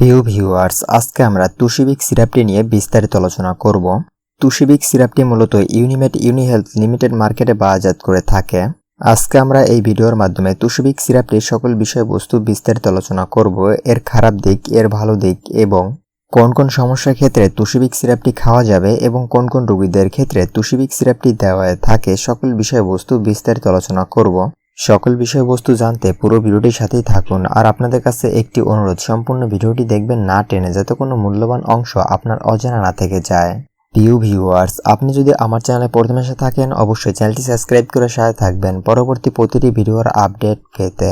প্রিয় ভিউয়ার্স, আজকে আমরা তুষিবিক সিরাপটি নিয়ে বিস্তারিত আলোচনা করব। তুষিবিক সিরাপটি মূলত ইউনিমেড ইউনিহেলথ লিমিটেড মার্কেটে বাজারজাত করে থাকে। আজকে আমরা এই ভিডিওর মাধ্যমে তুষিবিক সিরাপটির সকল বিষয়বস্তু বিস্তারিত আলোচনা করব, এর খারাপ দিক, এর ভালো দিক এবং কোন কোন সমস্যার ক্ষেত্রে তুষিবিক সিরাপটি খাওয়া যাবে এবং কোন কোন রোগীদের ক্ষেত্রে তুষিবিক সিরাপটি দেওয়া থাকে সকল বিষয়বস্তু বিস্তারিত আলোচনা করব। সকল বিষয়বস্তু জানতে পুরো ভিডিওটির সাথেই থাকুন। আর আপনাদের কাছে একটি অনুরোধ, সম্পূর্ণ ভিডিওটি দেখবেন না টেনে, যাতে কোনো মূল্যবান অংশ আপনার অজানা না থেকে যায়। প্রিয় ভিউয়ার্স, আপনি যদি আমার চ্যানেলে প্রথম এসে থাকেন অবশ্যই চ্যানেলটি সাবস্ক্রাইব করে সাথে থাকবেন পরবর্তী প্রতিটি ভিডিওর আপডেট পেতে।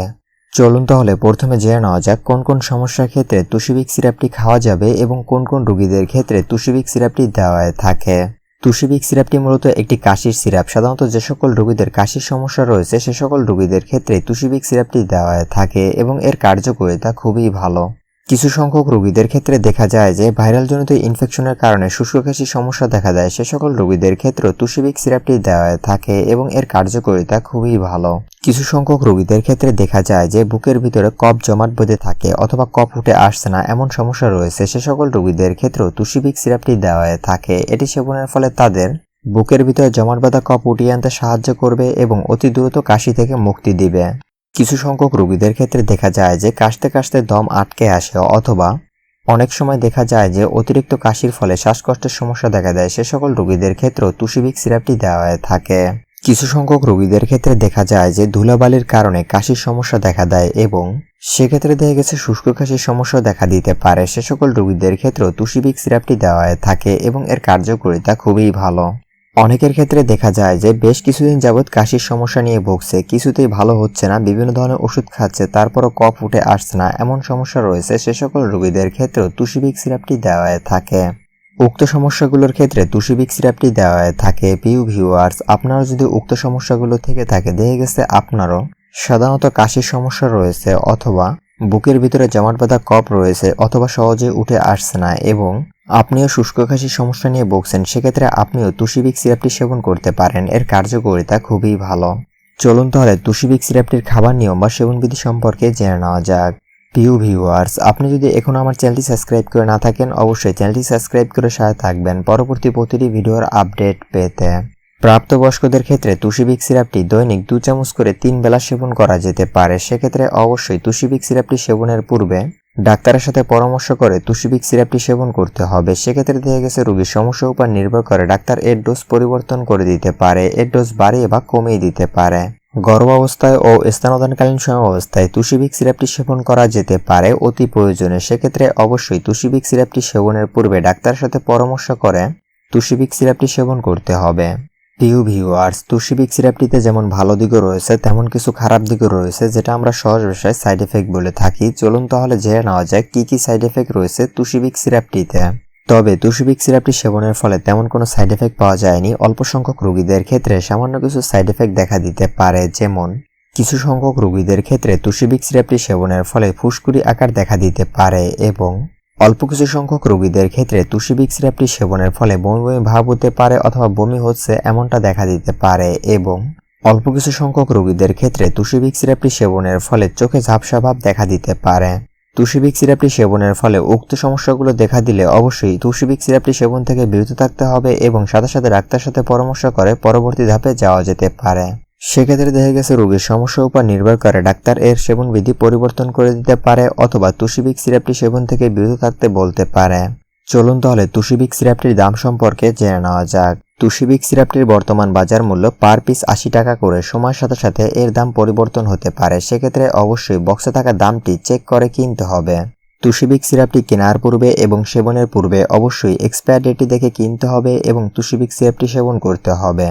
চলুন তাহলে প্রথমে জেনে নেওয়া যাক কোন কোন সমস্যার ক্ষেত্রে তুষিবিক সিরাপটি খাওয়া যাবে এবং কোন কোন রোগীদের ক্ষেত্রে তুষিবিক সিরাপটি দেওয়া থাকে। তুষিবিক সিরাপটি মূলত একটি কাশির সিরাপ। সাধারণত যে সকল রোগীদের কাশির সমস্যা রয়েছে সে সকল রোগীদের ক্ষেত্রে তুষিবিক সিরাপটি দেওয়া থাকে এবং এর কার্যকারিতা খুবই ভালো। কিছু সংখ্যক রোগীদের ক্ষেত্রে দেখা যায় যে ভাইরালজনিত ইনফেকশনের কারণে শুষ্ক কাশির সমস্যা দেখা দেয়, সে সকল রোগীদের ক্ষেত্রে তুষিবিক সিরাপটি দেওয়া থাকে এবং এর কার্যকারিতা খুবই ভালো। কিছু সংখ্যক রোগীদের ক্ষেত্রে দেখা যায় যে বুকের ভিতরে কফ জমাট বেঁধে থাকে অথবা কফ উঠে আসছে না, এমন সমস্যা রয়েছে, সে সকল রোগীদের ক্ষেত্রেও তুষিবিক সিরাপটি দেওয়া থাকে। এটি সেবনের ফলে তাদের বুকের ভিতরে জমাট বাঁধা কফ উঠিয়ে আনতে সাহায্য করবে এবং অতি দ্রুত কাশি থেকে মুক্তি দিবে। কিছু সংখ্যক রোগীদের ক্ষেত্রে দেখা যায় যে কাশতে কাশতে দম আটকে আসে অথবা অনেক সময় দেখা যায় যে অতিরিক্ত কাশির ফলে শ্বাসকষ্টের সমস্যা দেখা দেয়, সে সকল রোগীদের ক্ষেত্রেও তুষিবিক সিরাপটি দেওয়া থাকে। কিছু সংখ্যক রোগীদের ক্ষেত্রে দেখা যায় যে ধুলাবালির কারণে কাশির সমস্যা দেখা দেয় এবং সেক্ষেত্রে দেখা গেছে শুষ্ক কাশির সমস্যা দেখা দিতে পারে, সে সকল রোগীদের ক্ষেত্রেও তুষিবিক সিরাপটি দেওয়া থাকে এবং এর কার্যকারিতা খুবই ভালো। অনেকের ক্ষেত্রে দেখা যায় যে বেশ কিছুদিন যাবৎ কাশির সমস্যা নিয়ে ভুগছে, কিছুতেই ভালো হচ্ছে না, বিভিন্ন ধরনের ওষুধ খাচ্ছে, তারপরও কফ উঠে আসছে না, এমন সমস্যা রয়েছে, সে সকল রোগীদের ক্ষেত্রেও তুষিবিক সিরাপটি দেওয়া থাকে। উক্ত সমস্যাগুলোর ক্ষেত্রে তুষিবিক সিরাপটি দেওয়া থাকে। প্রিয় ভিউয়ার্স, আপনারও যদি উক্ত সমস্যাগুলো থেকে থাকে, দেখা গেছে আপনারও সাধারণত কাশির সমস্যা রয়েছে অথবা বুকের ভিতরে জমাট বাঁধা কফ রয়েছে অথবা সহজে উঠে আসছে না এবং আপনিও শুষ্ক কাশির সমস্যা নিয়ে ভুগছেন, সেক্ষেত্রে আপনিও তুষিবিক সিরাপটি সেবন করতে পারেন, এর কার্যকারিতা খুবই ভালো। চলুন তাহলে তুষিবিক সিরাপটির খাবার নিয়ম বা সেবনবিধি সম্পর্কে জেনে নেওয়া যাক। প্রিয় ভিউয়ার্স, আপনি যদি এখনো আমার চ্যানেলটি সাবস্ক্রাইব করে না থাকেন অবশ্যই চ্যানেলটি সাবস্ক্রাইব করে সাথে থাকবেন পরবর্তী প্রতিটি ভিডিওর আপডেট পেতে। প্রাপ্তবয়স্কদের ক্ষেত্রে তুষিবিক সিরাপটি দৈনিক 2 চামচ করে 3 বেলা সেবন করা যেতে পারে। সেক্ষেত্রে অবশ্যই তুষিবিক সিরাপটি সেবনের পূর্বে ডাক্তারের সাথে পরামর্শ করে তুষিবিক সিরাপটি সেবন করতে হবে। সেক্ষেত্রে দেখা গেছে রোগীর সমস্যার উপর নির্ভর করে ডাক্তার এর ডোজ পরিবর্তন করে দিতে পারে, এর ডোজ বাড়িয়ে বা কমিয়ে দিতে পারে। গর্ভাবস্থায় ও স্তন্যদানকালীন সময় অবস্থায় তুষিবিক সিরাপটি সেবন করা যেতে পারে অতি প্রয়োজনে। সেক্ষেত্রে অবশ্যই তুষিবিক সিরাপটি সেবনের পূর্বে ডাক্তারের সাথে পরামর্শ করে তুষিবিক সিরাপটি সেবন করতে হবে। প্রিয় ভিউয়ার্স, তুষিবিক সিরাপটিতে যেমন ভালো দিকও রয়েছে তেমন কিছু খারাপ দিকও রয়েছে, যেটা আমরা সহজ ভাষায় সাইড এফেক্ট বলে থাকি। চলুন তাহলে জেনে নেওয়া যায় কি কি সাইড এফেক্ট রয়েছে তুষিবিক সিরাপটিতে। তবে তুষিবিক সিরাপটি সেবনের ফলে তেমন কোনো সাইড এফেক্ট পাওয়া যায়নি। অল্প সংখ্যক রোগীদের ক্ষেত্রে সামান্য কিছু সাইড এফেক্ট দেখা দিতে পারে, যেমন কিছু সংখ্যক রোগীদের ক্ষেত্রে তুষিবিক সিরাপটি সেবনের ফলে ফুসকুড়ি আকার দেখা দিতে পারে এবং অল্প কিছু সংখ্যক রোগীদের ক্ষেত্রে তুষিবিক সিরাপটি সেবনের ফলে বমি বমি ভাব হতে পারে অথবা বমি হচ্ছে এমনটা দেখা দিতে পারে এবং অল্প কিছু সংখ্যক রোগীদের ক্ষেত্রে তুষিবিক সিরাপটি সেবনের ফলে চোখে ঝাপসা ভাব দেখা দিতে পারে। তুষিবিক সিরাপটি সেবনের ফলে উক্ত সমস্যাগুলো দেখা দিলে অবশ্যই তুষিবিক সিরাপটি সেবন থেকে বিরত থাকতে হবে এবং সাথে সাথে ডাক্তারের সাথে পরামর্শ করে পরবর্তী ধাপে যাওয়া যেতে পারে। সেক্ষেত্রে দেখা গেছে রোগীর সমস্যার উপর নির্ভর করে ডাক্তার এর সেবন বিধি পরিবর্তন করে দিতে পারে অথবা তুষিবিক সিরাপটি সেবন থেকে বিরত থাকতে বলতে পারে। চলুন তাহলে তুষিবিক সিরাপটির দাম সম্পর্কে জেনে নেওয়া যাক। তুষিবিক সিরাপটির বর্তমান বাজার মূল্য পার পিস 80 টাকা করে। সময়ের সাথে সাথে এর দাম পরিবর্তন হতে পারে, সেক্ষেত্রে অবশ্যই বক্সে থাকা দামটি চেক করে কিনতে হবে। তুষিবিক সিরাপটি কেনার পূর্বে এবং সেবনের পূর্বে অবশ্যই এক্সপায়ার ডেটটি দেখে কিনতে হবে এবং তুষিবিক সিরাপটি সেবন করতে হবে।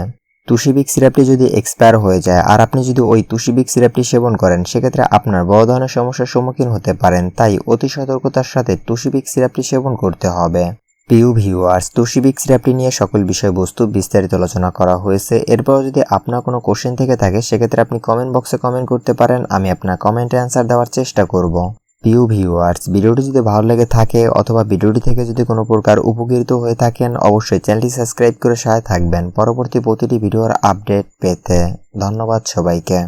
তুষিবিক সিরাপটি যদি এক্সপায়ার হয়ে যায় আর আপনি যদি ওই তুষিবিক সিরাপটি সেবন করেন, সেক্ষেত্রে আপনার বড় ধরনের সমস্যার সম্মুখীন হতে পারেন, তাই অতি সতর্কতার সাথে তুষিবিক সিরাপটি সেবন করতে হবে। প্রিয় ভিউয়ার্স, তুষিবিক সিরাপটি নিয়ে সকল বিষয়বস্তু বিস্তারিত আলোচনা করা হয়েছে। এরপর যদি আপনার কোনো কোশ্চেন থেকে থাকে সেক্ষেত্রে আপনি কমেন্ট বক্সে কমেন্ট করতে পারেন, আমি আপনার কমেন্টে অ্যান্সার দেওয়ার চেষ্টা করব। প্রিয় ভিউয়ার্স, ভিডিওটি যদি ভালো লেগে থাকে অথবা ভিডিওটি থেকে যদি কোনো প্রকার উপকৃত হয়ে থাকেন অবশ্যই চ্যানেলটি সাবস্ক্রাইব করে সাথে থাকবেন পরবর্তী প্রতিটি ভিডিওর আপডেট পেতে। ধন্যবাদ সবাইকে।